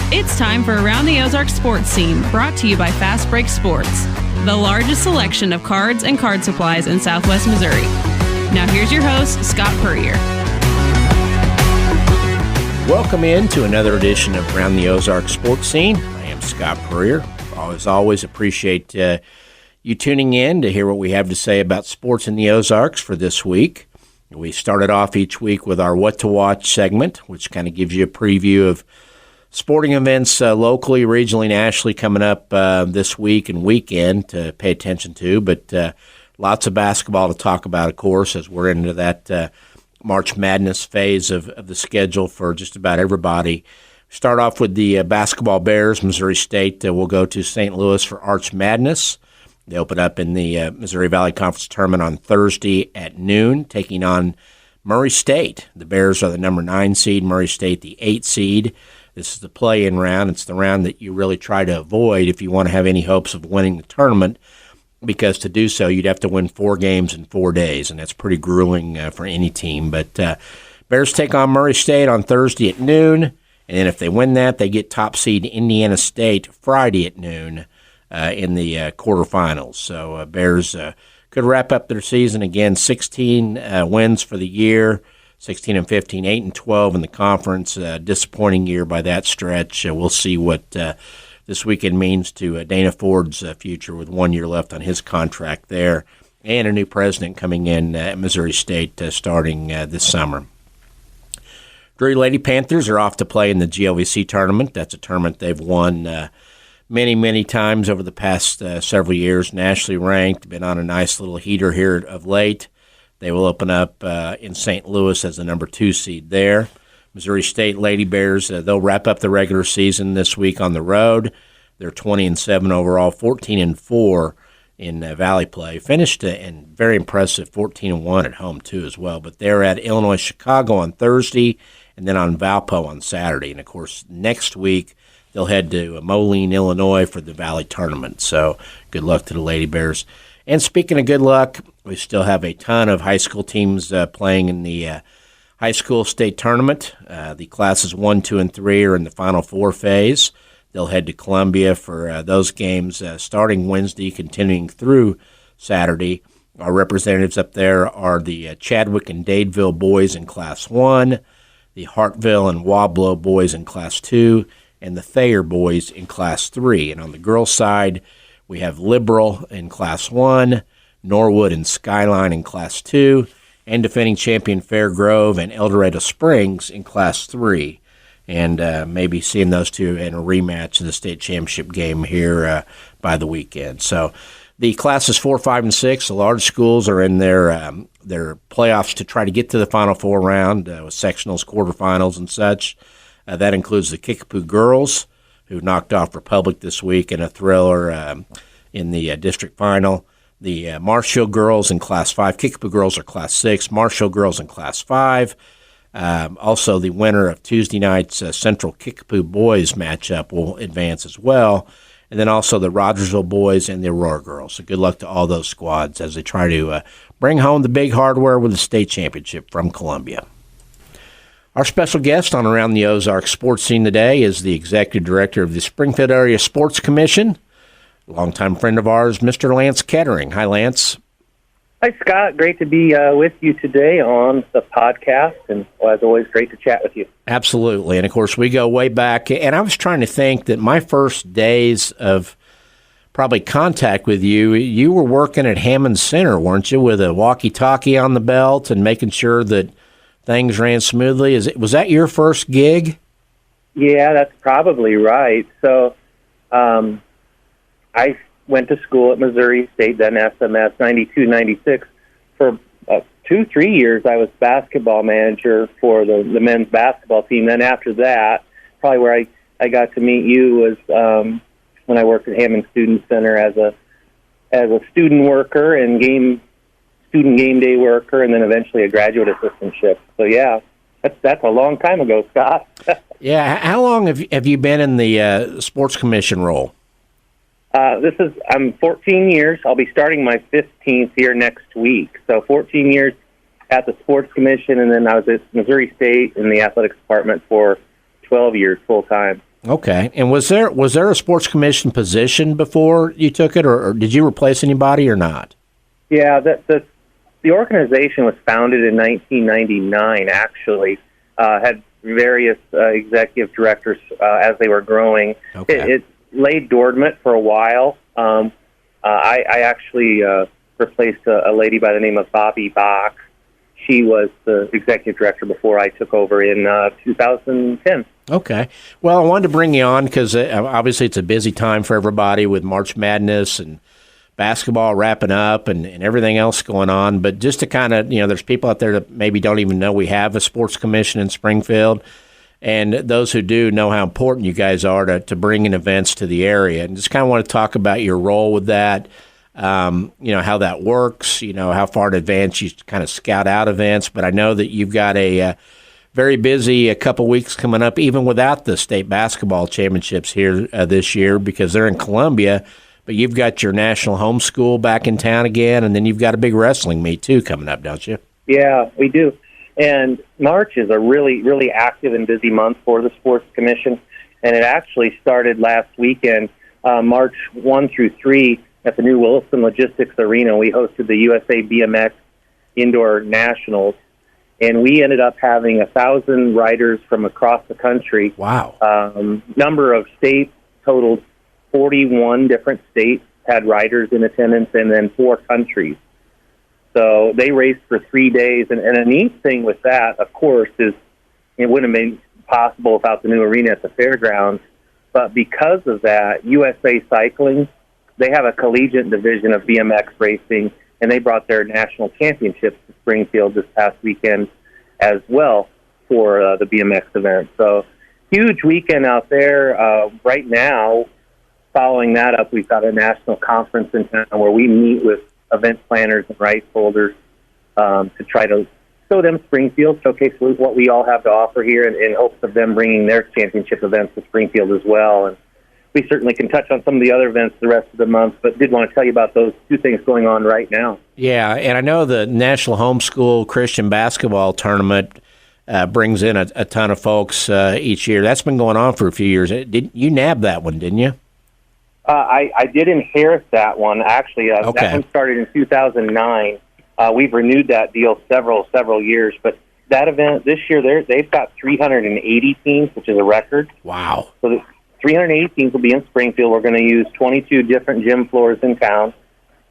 It's time for Around the Ozarks Sports Scene, brought to you by Fast Break Sports, the largest selection of cards and card supplies in Southwest Missouri. Now here's your host, Scott Puryear. Welcome in to another edition of Around the Ozarks Sports Scene. I am Scott Puryear. Always appreciate you tuning in to hear what we have to say about sports in the Ozarks for this week. We started off each week with our What to Watch segment, which kind of gives you a preview of sporting events locally, regionally, nationally coming up this week and weekend to pay attention to. But lots of basketball to talk about, of course, as we're into that March Madness phase of the schedule for just about everybody. Start off with the basketball Bears. Missouri State will go to St. Louis for Arch Madness. They open up in the Missouri Valley Conference Tournament on Thursday at noon, taking on Murray State. The Bears are the number 9 seed, Murray State the 8 seed. This is the play-in round. It's the round that you really try to avoid if you want to have any hopes of winning the tournament, because to do so, you'd have to win 4 games in 4 days, and that's pretty grueling for any team. But Bears take on Murray State on Thursday at noon, and then if they win that, they get top seed Indiana State Friday at noon in the quarterfinals. So Bears could wrap up their season again, 16 wins for the year. 16-15, 8-12 in the conference. Disappointing year by that stretch. We'll see what this weekend means to Dana Ford's future with 1 year left on his contract there, and a new president coming in at Missouri State starting this summer. Drury Lady Panthers are off to play in the GLVC tournament. That's a tournament they've won many times over the past several years. Nationally ranked, been on a nice little heater here of late. They will open up in St. Louis as the number 2 seed there. Missouri State Lady Bears, they'll wrap up the regular season this week on the road. They're 20-7 overall, 14-4 in Valley play. Finished and very impressive 14-1 at home too as well. But they're at Illinois Chicago on Thursday, and then on Valpo on Saturday. And of course, next week they'll head to Moline, Illinois for the Valley tournament. So good luck to the Lady Bears. And speaking of good luck, we still have a ton of high school teams playing in the high school state tournament. The classes 1, 2, and 3 are in the Final Four phase. They'll head to Columbia for those games starting Wednesday, continuing through Saturday. Our representatives up there are the Chadwick and Dadeville boys in Class 1, the Hartville and Wablo boys in Class 2, and the Thayer boys in Class 3. And on the girls' side, we have Liberal in Class 1, Norwood and Skyline in Class 2, and defending champion Fairgrove and El Dorado Springs in Class 3. And maybe seeing those two in a rematch of the state championship game here by the weekend. So the classes 4, 5, and 6, the large schools are in their playoffs to try to get to the Final Four round with sectionals, quarterfinals, and such. That includes the Kickapoo girls, who knocked off Republic this week in a thriller in the district final. The Marshall girls in Class 5. Kickapoo girls are Class 6. Marshall girls in Class 5. Also, the winner of Tuesday night's Central Kickapoo boys matchup will advance as well. And then also the Rogersville boys and the Aurora girls. So good luck to all those squads as they try to bring home the big hardware with the state championship from Columbia. Our special guest on Around the Ozarks Sports Scene today is the Executive Director of the Springfield Area Sports Commission, a longtime friend of ours, Mr. Lance Kettering. Hi, Lance. Hi, Scott. Great to be with you today on the podcast, and as always, great to chat with you. Absolutely. And, of course, we go way back. And I was trying to think that my first days of probably contact with you, you were working at Hammond Center, weren't you, with a walkie-talkie on the belt and making sure that things ran smoothly. Was that your first gig? Yeah, that's probably right. So I went to school at Missouri State, then SMS, 92, 96. For 2-3 years, I was basketball manager for the men's basketball team. Then after that, probably where I got to meet you was when I worked at Hammond Student Center as a student worker and student game day worker, and then eventually a graduate assistantship. So yeah, that's a long time ago, Scott. Yeah, how long have you been in the sports commission role? I'm 14 years. I'll be starting my 15th year next week. So 14 years at the sports commission, and then I was at Missouri State in the athletics department for 12 years full time. Okay. And was there a sports commission position before you took it, or did you replace anybody or not? Yeah, the organization was founded in 1999, actually. Had various executive directors as they were growing. Okay. It lay dormant for a while. I actually replaced a lady by the name of Bobby Bach. She was the executive director before I took over in 2010. Okay. Well, I wanted to bring you on because obviously it's a busy time for everybody with March Madness and basketball wrapping up and everything else going on. But just to kind of, there's people out there that maybe don't even know we have a sports commission in Springfield. And those who do know how important you guys are to bring in events to the area. And just kind of want to talk about your role with that, how that works, how far in advance you kind of scout out events. But I know that you've got a very busy a couple weeks coming up, even without the state basketball championships here this year, because they're in Columbia. But you've got your national homeschool back in town again, and then you've got a big wrestling meet, too, coming up, don't you? Yeah, we do. And March is a really, really active and busy month for the Sports Commission, and it actually started last weekend, March 1 through 3, at the new Wilson Logistics Arena. We hosted the USA BMX Indoor Nationals, and we ended up having 1,000 riders from across the country. Wow. Number of states totaled 41 different states had riders in attendance, and then 4 countries. So they raced for 3 days. And a neat thing with that, of course, is it wouldn't have been possible without the new arena at the fairgrounds. But because of that, USA Cycling, they have a collegiate division of BMX racing, and they brought their national championships to Springfield this past weekend as well for the BMX event. So huge weekend out there. Right now, following that up, we've got a national conference in town where we meet with event planners and rights holders to try to show them Springfield, showcase what we all have to offer here in hopes of them bringing their championship events to Springfield as well. And we certainly can touch on some of the other events the rest of the month, but did want to tell you about those 2 things going on right now. Yeah, and I know the National Homeschool Christian Basketball Tournament brings in a ton of folks each year. That's been going on for a few years. You nabbed that one, didn't you? I did inherit that one, actually. Okay. That one started in 2009. We've renewed that deal several years, but that event this year, they've got 380 teams, which is a record. Wow. So the 380 teams will be in Springfield. We're going to use 22 different gym floors in town,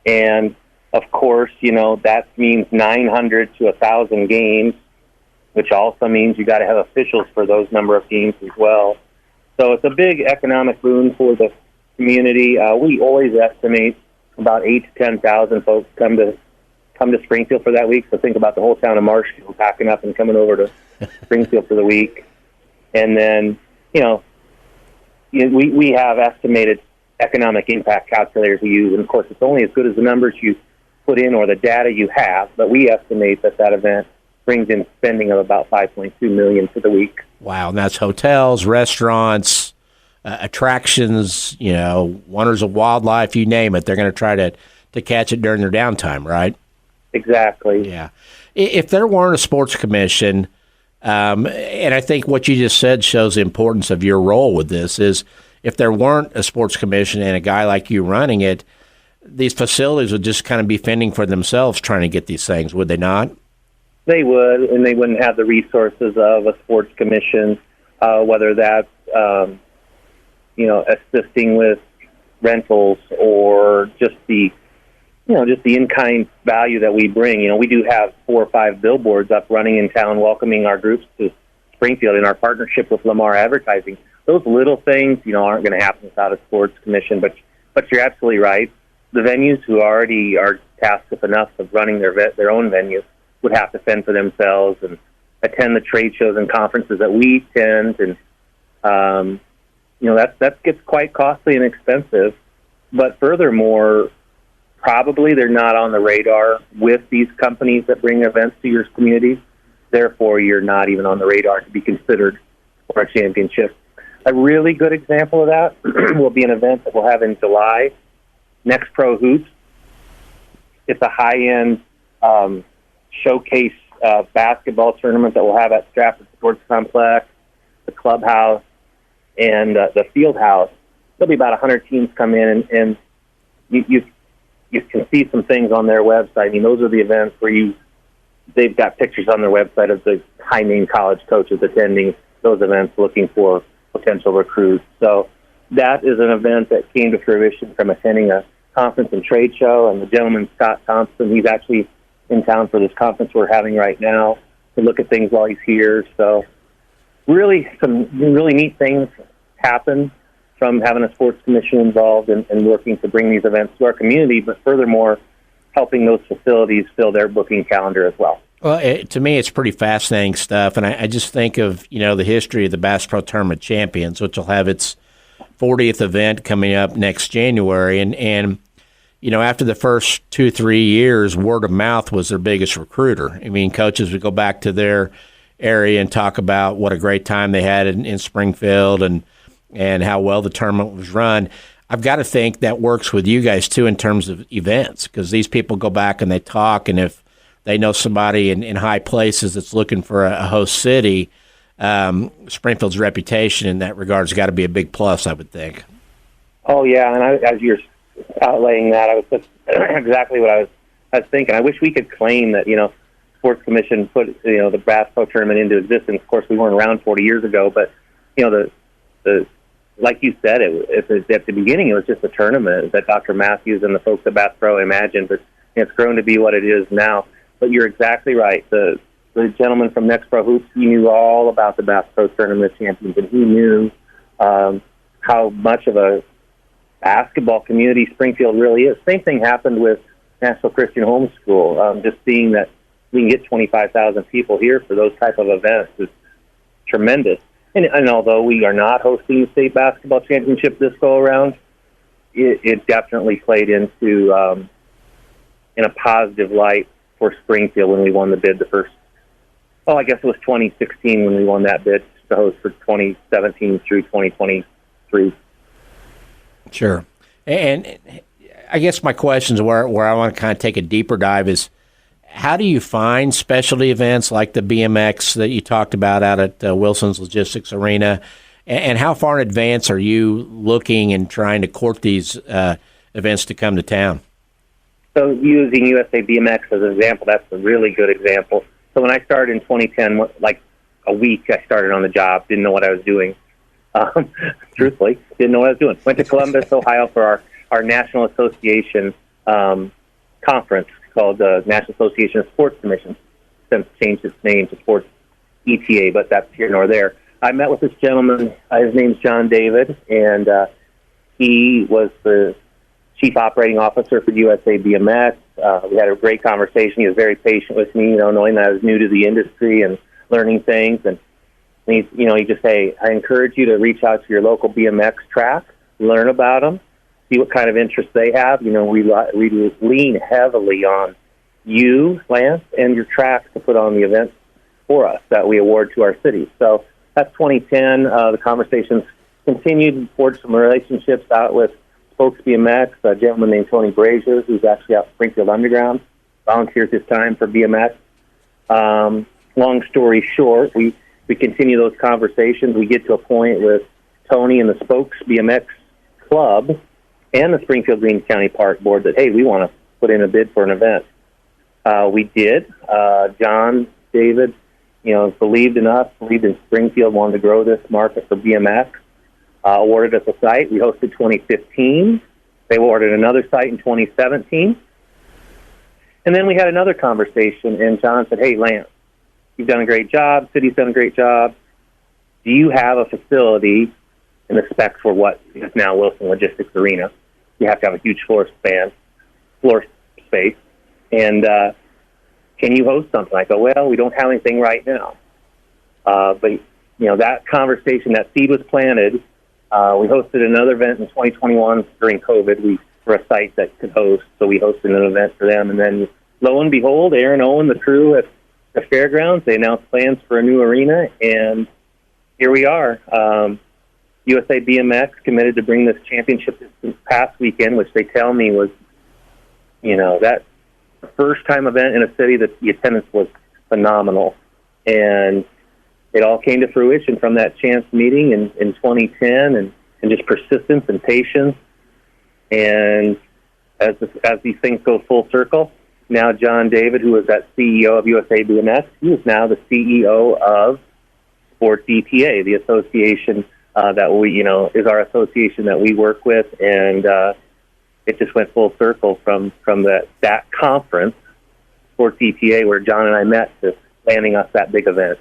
and of course, that means 900 to 1,000 games, which also means you got to have officials for those number of teams as well. So it's a big economic boon for the community. We always estimate about 8,000 to 10,000 folks come to Springfield for that week. So think about the whole town of Marshfield packing up and coming over to Springfield for the week. And then, we have estimated economic impact calculators we use, and of course it's only as good as the numbers you put in or the data you have, but we estimate that event brings in spending of about $5.2 million for the week. Wow, and that's hotels, restaurants, attractions, wonders of wildlife, you name it. They're going to try to catch it during their downtime, right? Exactly. Yeah. If there weren't a sports commission, and I think what you just said shows the importance of your role with this, is if there weren't a sports commission and a guy like you running it, these facilities would just kind of be fending for themselves trying to get these things, would they not? They would, and they wouldn't have the resources of a sports commission, whether that's assisting with rentals or just the in-kind value that we bring. We do have 4 or 5 billboards up running in town welcoming our groups to Springfield in our partnership with Lamar Advertising. Those little things, aren't going to happen without a sports commission, but you're absolutely right. The venues who already are tasked with enough of running their own venues would have to fend for themselves and attend the trade shows and conferences that we attend, and that gets quite costly and expensive. But furthermore, probably they're not on the radar with these companies that bring events to your communities. Therefore, you're not even on the radar to be considered for a championship. A really good example of that will be an event that we'll have in July, Next Pro Hoops. It's a high-end showcase basketball tournament that we'll have at Stratford Sports Complex, the clubhouse, and the field house. There'll be about 100 teams come in, and you can see some things on their website. I mean, those are the events where they've got pictures on their website of the high-name college coaches attending those events looking for potential recruits. So that is an event that came to fruition from attending a conference and trade show, and the gentleman, Scott Thompson, he's actually in town for this conference we're having right now to look at things while he's here. So really, some really neat things happen from having a sports commission involved and working to bring these events to our community, but furthermore, helping those facilities fill their booking calendar as well. Well, to me, it's pretty fascinating stuff, and I just think of, the history of the Bass Pro Tournament Champions, which will have its 40th event coming up next January, and after the first 2-3 years, word of mouth was their biggest recruiter. I mean, coaches would go back to their area and talk about what a great time they had in Springfield and how well the tournament was run. I've got to think that works with you guys, too, in terms of events, because these people go back and they talk, and if they know somebody in high places that's looking for a host city, Springfield's reputation in that regard has got to be a big plus, I would think. Oh, yeah, and as you're outlaying that, I was just exactly what I was thinking. I wish we could claim that, Sports Commission put, the Bass Pro Tournament into existence. Of course, we weren't around 40 years ago, but, the like you said, at the beginning, it was just a tournament that Dr. Matthews and the folks at Bass Pro imagined, but it's grown to be what it is now. But you're exactly right. The gentleman from Next Pro Hoops, he knew all about the Bass Pro Tournament Champions, and he knew how much of a basketball community Springfield really is. Same thing happened with National Christian Homeschool. Just seeing that we can get 25,000 people here for those type of events is tremendous. And although we are not hosting the state basketball championship this go-around, it definitely played into in a positive light for Springfield when we won the bid I guess it was 2016 when we won that bid to host for 2017 through 2023. Sure. And I guess my questions where I want to kind of take a deeper dive is, how do you find specialty events like the BMX that you talked about out at Wilson's Logistics Arena? And how far in advance are you looking and trying to court these events to come to town? So using USA BMX as an example, that's a really good example. So when I started in 2010, like a week, I started on the job, didn't know what I was doing. Truthfully, didn't know what I was doing. Went to Columbus, Ohio for our National Association conference called the National Association of Sports Commissions. Since changed its name to Sports ETA, but that's here nor there. I met with this gentleman. His name's John David, and he was the Chief Operating Officer for USA BMX. We had a great conversation. He was very patient with me, knowing that I was new to the industry and learning things. And he just say, I encourage you to reach out to your local BMX track, learn about them, see what kind of interest they have. We lean heavily on you, Lance, and your tracks to put on the events for us that we award to our city. So that's 2010. The conversations continued, forged some relationships out with Spokes BMX, a gentleman named Tony Brazier, who's actually out Springfield Underground, volunteers his time for BMX. Long story short, we continue those conversations. We get to a point with Tony and the Spokes BMX Club and the Springfield Greene County Park Board that, hey, we want to put in a bid for an event. We did. John, David, believed in us, believed in Springfield, wanted to grow this market for BMX. Awarded us a site. We hosted 2015. They awarded another site in 2017. And then we had another conversation, and John said, hey, Lance, you've done a great job. City's done a great job. Do you have a facility in the specs for what is now Wilson Logistics Arena? You have to have a huge floor space. And can you host something? I go, well, we don't have anything right now. But, that conversation, that seed was planted. We hosted another event in 2021 during COVID. We were a site that could host, so we hosted an event for them. And then, lo and behold, Aaron Owen, the crew at the fairgrounds, they announced plans for a new arena, and here we are. USA BMX committed to bring this championship this past weekend, which they tell me was, that first-time event in a city that the attendance was phenomenal. And it all came to fruition from that chance meeting in 2010, and just persistence and patience. And as these things go full circle, now John David, who was that CEO of USA BMX, he is now the CEO of Sports EPA, the association that we, is our association that we work with. And it just went full circle from that conference, Sports EPA, where John and I met, to landing us that big event.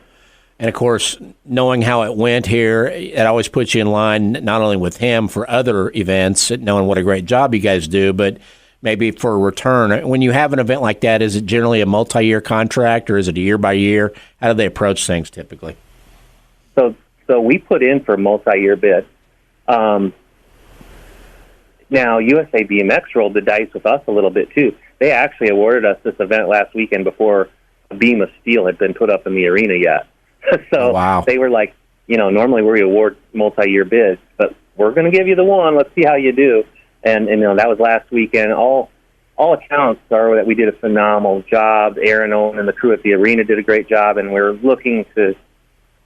And, of course, knowing how it went here, it always puts you in line not only with him for other events, knowing what a great job you guys do, but maybe for a return. When you have an event like that, is it generally a multi-year contract, or is it a year-by-year? How do they approach things typically? So we put in for a multi-year bid. Now, USA BMX rolled the dice with us a little bit, too. They actually awarded us this event last weekend before a beam of steel had been put up in the arena yet. So wow. They were like, normally we award multi-year bids, but we're going to give you the one. Let's see how you do. And that was last weekend. All accounts are that we did a phenomenal job. Aaron Owen and the crew at the arena did a great job, and we're looking to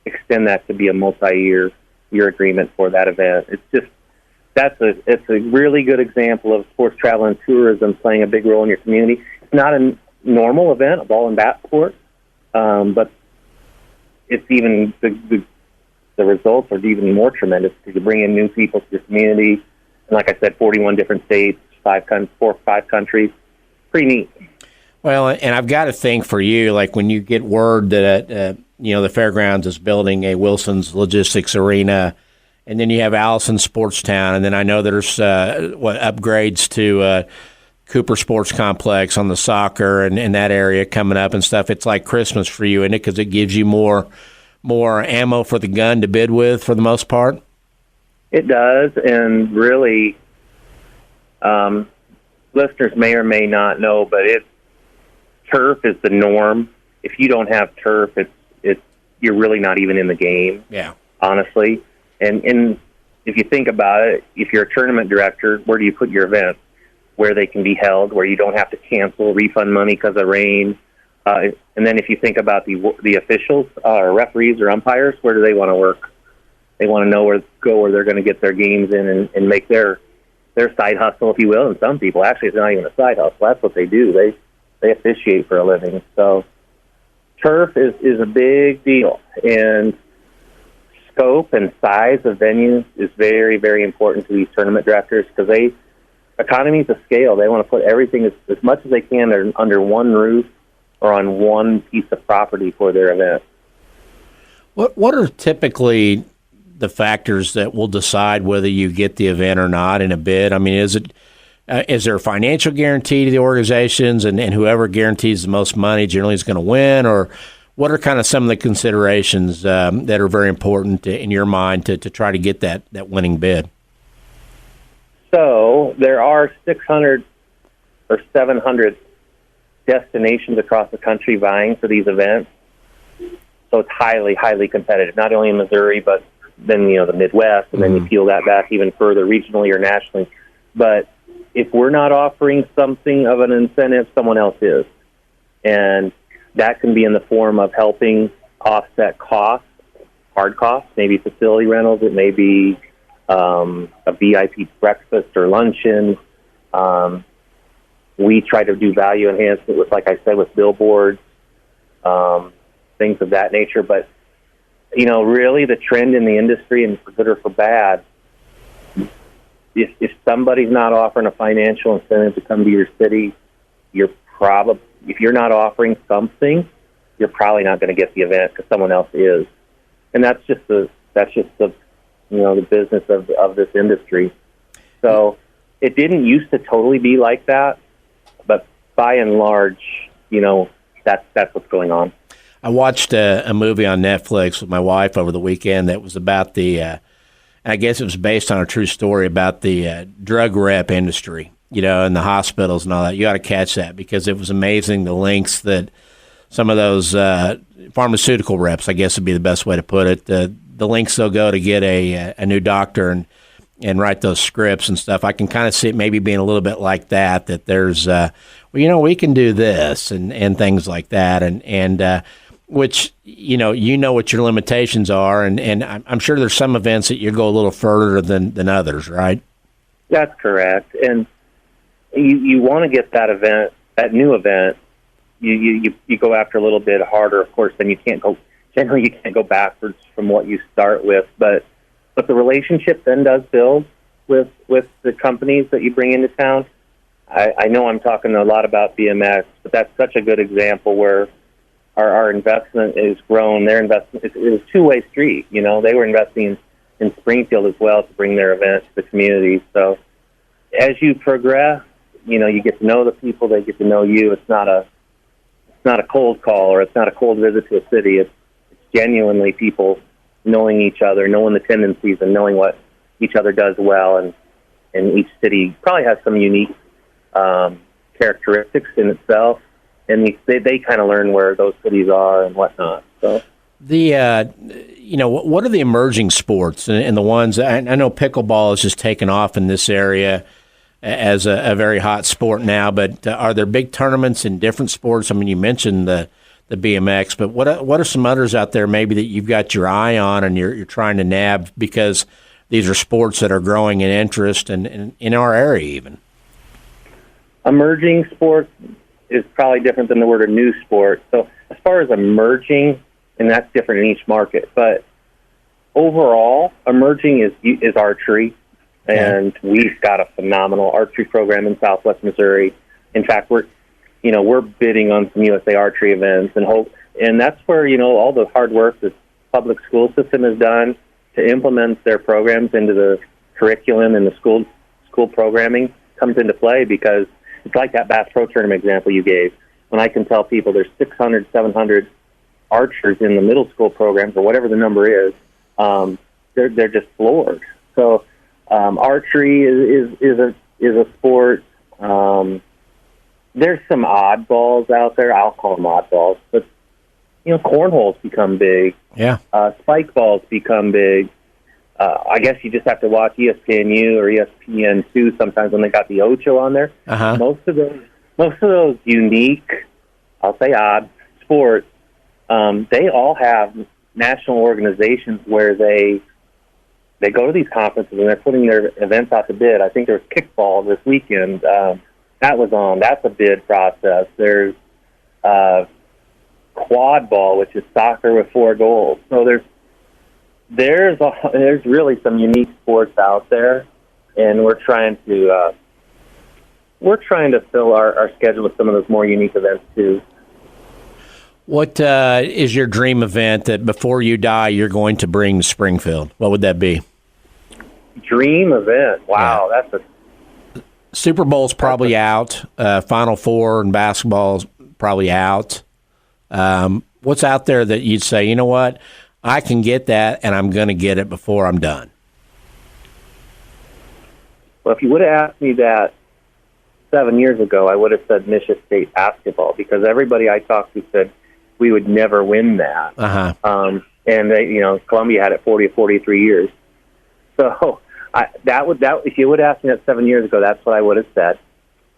extend that to be a multi-year agreement for that event. It's a really good example of sports travel and tourism playing a big role in your community. It's not a normal event, a ball and bat sport, but it's even the results are even more tremendous because you bring in new people to your community. And like I said, 41 different states, 4 or 5 countries. Pretty neat. Well, and I've got to think for you, like when you get word that the fairgrounds is building a Wilson's Logistics Arena, and then you have Allison Sportstown, and then I know there's upgrades to Cooper Sports Complex on the soccer and that area coming up and stuff. It's like Christmas for you, isn't it? Because it gives you more ammo for the gun to bid with for the most part. It does, and really, listeners may or may not know, but turf is the norm. If you don't have turf, you're really not even in the game. Yeah, honestly. And if you think about it, if you're a tournament director, where do you put your events? Where they can be held, where you don't have to cancel, refund money because of rain. And then if you think about the officials, or referees or umpires, where do they want to work? They want to know where they're going to get their games in and make their side hustle, if you will. And some people, actually, it's not even a side hustle. That's what they do. They officiate for a living. So turf is a big deal. And scope and size of venues is very, very important to these tournament directors because economies of scale. They want to put everything as much as they can under one roof or on one piece of property for their event. What are typically the factors that will decide whether you get the event or not in a bid? I mean, is there a financial guarantee to the organizations, and whoever guarantees the most money generally is going to win, or what are kind of some of the considerations that are very important in your mind to try to get that winning bid? So there are 600 or 700 destinations across the country vying for these events. So it's highly, highly competitive, not only in Missouri, but then, the Midwest, and then you peel that back even further regionally or nationally. But if we're not offering something of an incentive, someone else is. And that can be in the form of helping offset costs, hard costs, maybe facility rentals. It may be a VIP breakfast or luncheon. We try to do value enhancement with, like I said, with billboards, things of that nature. But, really the trend in the industry, and for good or for bad, if somebody's not offering a financial incentive to come to your city, if you're not offering something, you're probably not going to get the event because someone else is. And that's just the the business of this industry. So it didn't used to totally be like that, but by and large, that's what's going on. I watched a movie on Netflix with my wife over the weekend that was about I guess it was based on a true story about the drug rep industry, and the hospitals and all that. You got to catch that because it was amazing the lengths that some of those pharmaceutical reps, I guess would be the best way to put it, the lengths they'll go to get a new doctor and write those scripts and stuff. I can kind of see it maybe being a little bit like that there's, we can do this and things like that. And which, you know what your limitations are, and I'm sure there's some events that you go a little further than others, right? That's correct. And you want to get that new event, you go after a little bit harder, of course, then you can't go backwards from what you start with. But the relationship then does build with the companies that you bring into town. I know I'm talking a lot about BMX, but that's such a good example where our investment is grown. Their investment is a two-way street. They were investing in Springfield as well to bring their event to the community. So as you progress, you get to know the people, they get to know you. It's not a cold call, or it's not a cold visit to a city. It's genuinely people knowing each other, knowing the tendencies, and knowing what each other does well. And each city probably has some unique characteristics in itself, and they kind of learn where those cities are and whatnot. So what are the emerging sports and the ones I know pickleball has just taken off in this area as a very hot sport now, but are there big tournaments in different sports? I mean, you mentioned the BMX, but what are some others out there maybe that you've got your eye on and you're trying to nab because these are sports that are growing in interest and in our area even? Emerging sports is probably different than the word of new sport. So as far as emerging, and that's different in each market, but overall, emerging is archery. And we've got a phenomenal archery program in Southwest Missouri. In fact, we're bidding on some USA Archery events and that's where, all the hard work the public school system has done to implement their programs into the curriculum and the school programming comes into play, because it's like that Bass Pro Tournament example you gave. When I can tell people there's 600, 700 archers in the middle school programs or whatever the number is, they're just floored. So archery is a sport. There's some oddballs out there. I'll call them oddballs, but cornholes become big. Yeah. Spike balls become big. I guess you just have to watch ESPNU or ESPN2 sometimes when they got the Ocho on there. Uh-huh. Most of those unique, I'll say odd sports, they all have national organizations where they go to these conferences and they're putting their events out to bid. I think there's kickball this weekend. That was on. That's a bid process. There's quad ball, which is soccer with 4 goals. So there's really some unique sports out there, and we're trying to fill our schedule with some of those more unique events too. What is your dream event that before you die you're going to bring to Springfield? What would that be? Dream event? Wow, yeah. That's a Super Bowl's probably out. Final Four and basketball's probably out. What's out there that you'd say, you know what, I can get that, and I'm going to get it before I'm done? Well, if you would have asked me that 7 years ago, I would have said Michigan State basketball, because everybody I talked to said we would never win that. Uh-huh. And they, Columbia had it 40 or 43 years. So if you would have asked me that 7 years ago, that's what I would have said.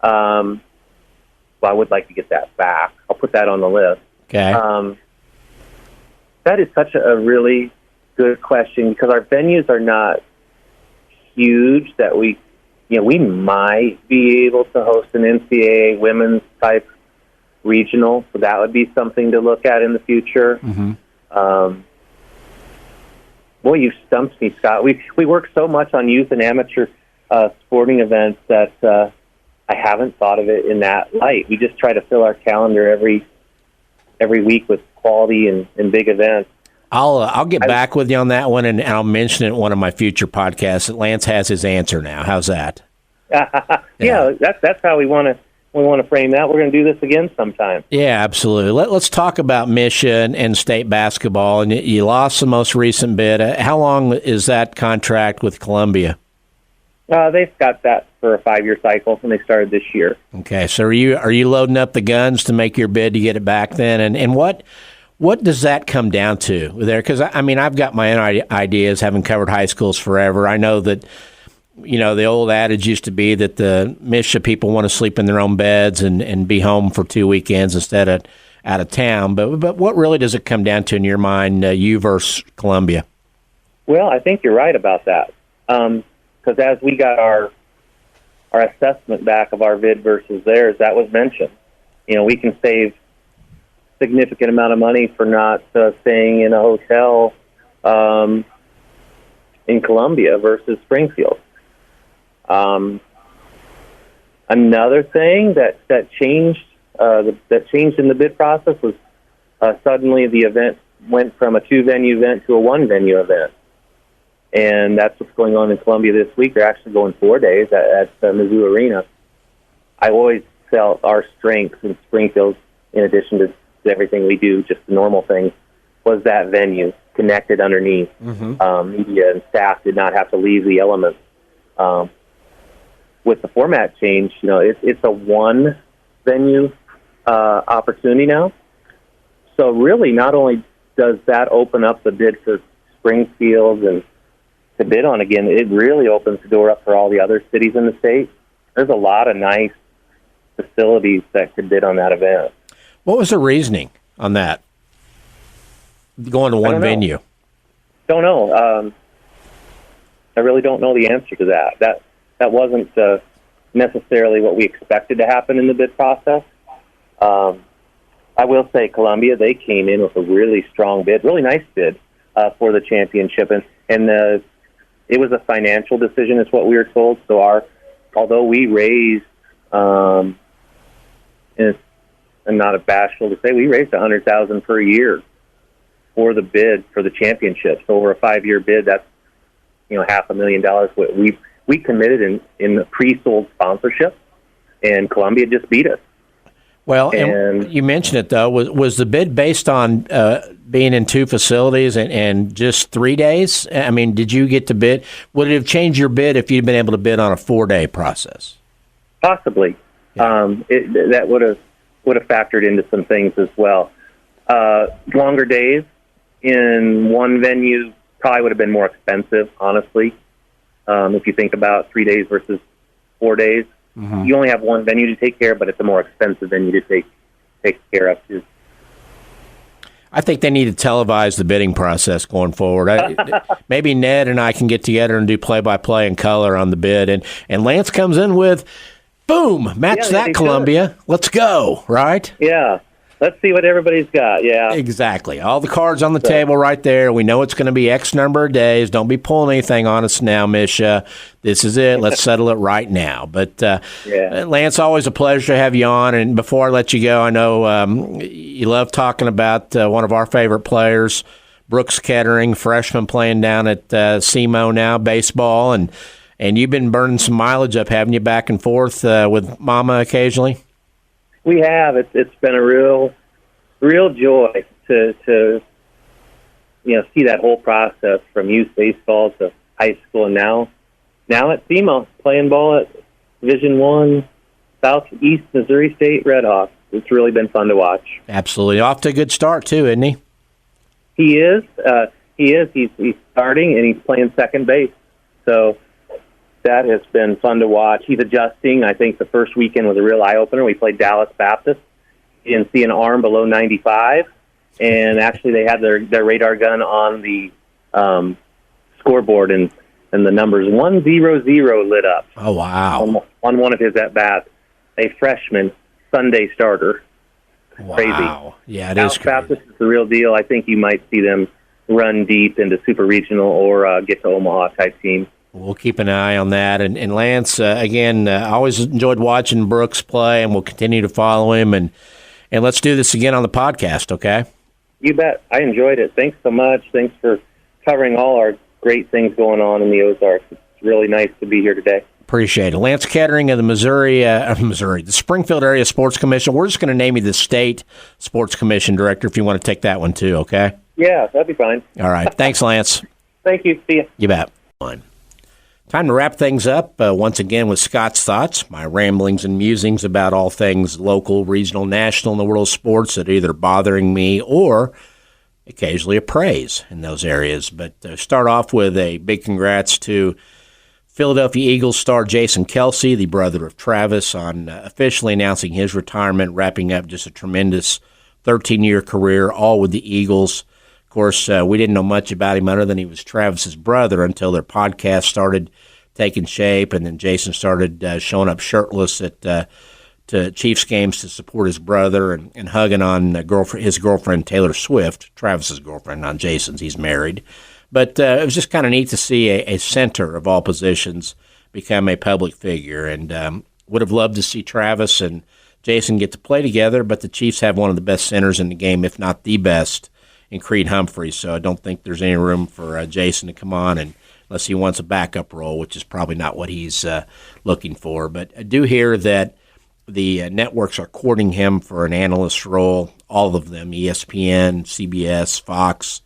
Well, I would like to get that back. I'll put that on the list. Okay. That is such a really good question, because our venues are not huge that we might be able to host an NCAA women's type regional, so that would be something to look at in the future. Mm-hmm. Boy, you stumped me, Scott. We work so much on youth and amateur sporting events that I haven't thought of it in that light. We just try to fill our calendar every week with quality and big events. I'll get back with you on that one, and I'll mention it in one of my future podcasts. That Lance has his answer now. How's that? Yeah, that's how we want to frame that. We're going to do this again sometime. Yeah, absolutely. Let's talk about Mission and state basketball. And you lost the most recent bid. How long is that contract with Columbia? They've got that for a 5-year cycle, and they started this year. Okay, so are you loading up the guns to make your bid to get it back then? And what does that come down to there? Because, I've got my own ideas, having covered high schools forever. I know that, the old adage used to be that the Misha people want to sleep in their own beds and be home for 2 weekends instead of out of town. But what really does it come down to in your mind, you versus Columbia? Well, I think you're right about that. Because as we got our assessment back of our bid versus theirs, that was mentioned. We can save significant amount of money for not staying in a hotel in Columbia versus Springfield. Another thing that changed in the bid process was suddenly the event went from a 2-venue event to a 1-venue event. And that's what's going on in Columbia this week. They're actually going 4 days at Mizzou Arena. I always felt our strength in Springfield, in addition to everything we do, just the normal things, was that venue connected underneath. Media and staff did not have to leave the elements. With the format change, it's a 1-venue opportunity now. So really, not only does that open up the bid for Springfield and to bid on again, it really opens the door up for all the other cities in the state. There's a lot of nice facilities that could bid on that event. What was the reasoning on that? Going to one venue? Don't know. I really don't know the answer to that. That wasn't necessarily what we expected to happen in the bid process. I will say Columbia, they came in with a really strong bid, really nice bid for the championship. And it was a financial decision is what we were told. So although we raised, and I'm not bashful to say, we raised $100,000 per year for the bid for the championship. So over a 5-year bid, that's $500,000. We committed in the pre-sold sponsorship, and Columbia just beat us. Well, and you mentioned it, though. Was the bid based on being in 2 facilities and just 3 days? I mean, did you get to bid? Would it have changed your bid if you'd been able to bid on a 4-day process? Possibly. Yeah. That would have factored into some things as well. Longer days in one venue probably would have been more expensive, honestly. If you think about 3 days versus 4 days. You only have one venue to take care of, but it's a more expensive venue to take care of, too. I think they need to televise the bidding process going forward. Maybe Ned and I can get together and do play-by-play in color on the bid. And Lance comes in with, boom, match that, Columbia. Let's go, right? Yeah. Let's see what everybody's got, yeah. Exactly. All the cards on the table right there. We know it's going to be X number of days. Don't be pulling anything on us now, Misha. This is it. Let's settle it right now. But, Lance, always a pleasure to have you on. And before I let you go, I know you love talking about one of our favorite players, Brooks Kettering, freshman playing down at SEMO now, baseball. And you've been burning some mileage up, haven't you, back and forth with Mama occasionally? We have. It's been a real joy to see that whole process from youth baseball to high school, and now at SEMO playing ball at Division I Southeast Missouri State Redhawks. It's really been fun to watch. Absolutely, off to a good start too, isn't he? He is. He's starting and he's playing second base. So that has been fun to watch. He's adjusting. I think the first weekend was a real eye-opener. We played Dallas Baptist. You didn't see an arm below 95, and actually they had their radar gun on the scoreboard, and the numbers 100 lit up. Oh, wow. On one of his at-bats, a freshman Sunday starter. Wow. Crazy. Yeah, it is crazy. Baptist is the real deal. I think you might see them run deep into Super Regional or get to Omaha-type team. We'll keep an eye on that. And Lance, again, I always enjoyed watching Brooks play, and we'll continue to follow him. And let's do this again on the podcast, okay? You bet. I enjoyed it. Thanks so much. Thanks for covering all our great things going on in the Ozarks. It's really nice to be here today. Appreciate it. Lance Kettering of the Springfield Area Sports Commission. We're just going to name you the State Sports Commission Director if you want to take that one too, okay? Yeah, that'd be fine. All right. Thanks, Lance. Thank you. See you. You bet. Time to wrap things up once again with Scott's Thoughts, my ramblings and musings about all things local, regional, national in the world of sports that are either bothering me or occasionally a praise in those areas. But start off with a big congrats to Philadelphia Eagles star Jason Kelce, the brother of Travis, on officially announcing his retirement, wrapping up just a tremendous 13-year career, all with the Eagles. Of course, we didn't know much about him other than he was Travis's brother until their podcast started taking shape, and then Jason started showing up shirtless at to Chiefs games to support his brother and hugging on his girlfriend Taylor Swift, Travis's girlfriend, not Jason's. He's married. But it was just kind of neat to see a center of all positions become a public figure, and would have loved to see Travis and Jason get to play together, but the Chiefs have one of the best centers in the game, if not the best, in Creed Humphreys, so I don't think there's any room for Jason to come on unless he wants a backup role, which is probably not what he's looking for. But I do hear that the networks are courting him for an analyst role, all of them, ESPN, CBS, Fox,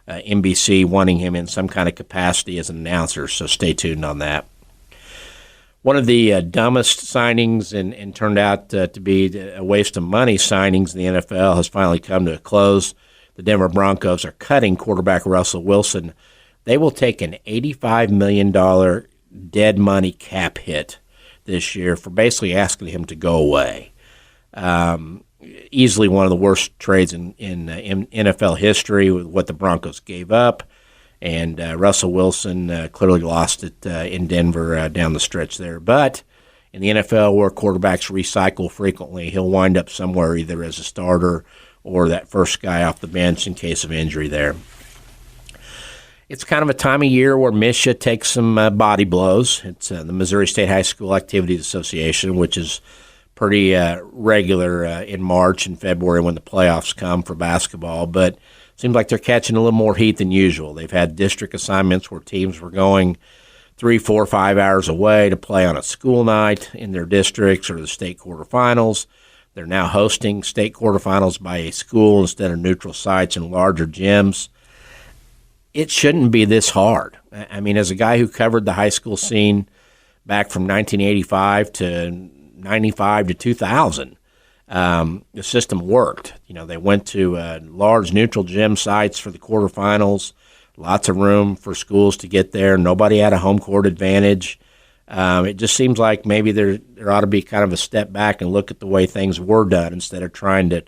NBC, wanting him in some kind of capacity as an announcer, so stay tuned on that. One of the dumbest signings and turned out to be a waste of money signings in the NFL has finally come to a close. The Denver Broncos are cutting quarterback Russell Wilson. They will take an $85 million dead money cap hit this year for basically asking him to go away. Easily one of the worst trades in NFL history with what the Broncos gave up. And Russell Wilson clearly lost it in Denver down the stretch there. But in the NFL, where quarterbacks recycle frequently, he'll wind up somewhere either as a starter or that first guy off the bench in case of injury there. It's kind of a time of year where MSHA takes some body blows. It's the Missouri State High School Activities Association, which is pretty regular in March and February when the playoffs come for basketball. But it seems like they're catching a little more heat than usual. They've had district assignments where teams were going 3, 4, 5 hours away to play on a school night in their districts or the state quarterfinals. They're now hosting state quarterfinals by a school instead of neutral sites and larger gyms. It shouldn't be this hard. I mean, as a guy who covered the high school scene back from 1985 to 95 to 2000, the system worked. You know, they went to large neutral gym sites for the quarterfinals, lots of room for schools to get there. Nobody had a home court advantage. It just seems like maybe there ought to be kind of a step back and look at the way things were done instead of trying to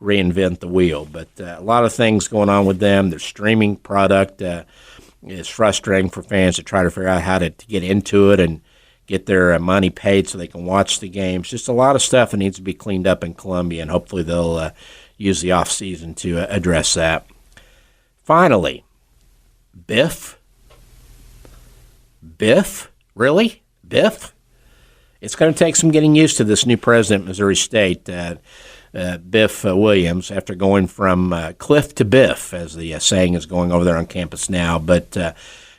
reinvent the wheel. But a lot of things going on with them. Their streaming product is frustrating for fans to try to figure out how to get into it and get their money paid so they can watch the games. Just a lot of stuff that needs to be cleaned up in Columbia, and hopefully they'll use the offseason to address that. Finally, Biff? Biff? Really? Biff? It's going to take some getting used to this new president of Missouri State, Biff Williams, after going from Cliff to Biff, as the saying is going over there on campus now. But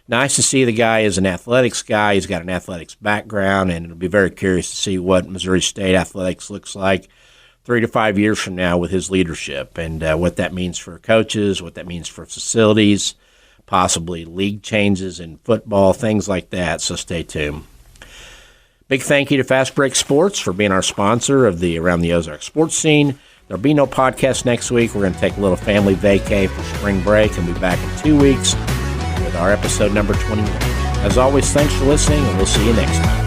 nice to see the guy is an athletics guy. He's got an athletics background, and it'll be very curious to see what Missouri State athletics looks like 3 to 5 years from now with his leadership, and what that means for coaches, what that means for facilities, possibly league changes in football, things like that. So stay tuned. Big thank you to Fast Break Sports for being our sponsor of the Around the Ozarks sports scene. There'll be no podcast next week. We're going to take a little family vacay for spring break and be back in 2 weeks with our episode number 21. As always, thanks for listening, and we'll see you next time.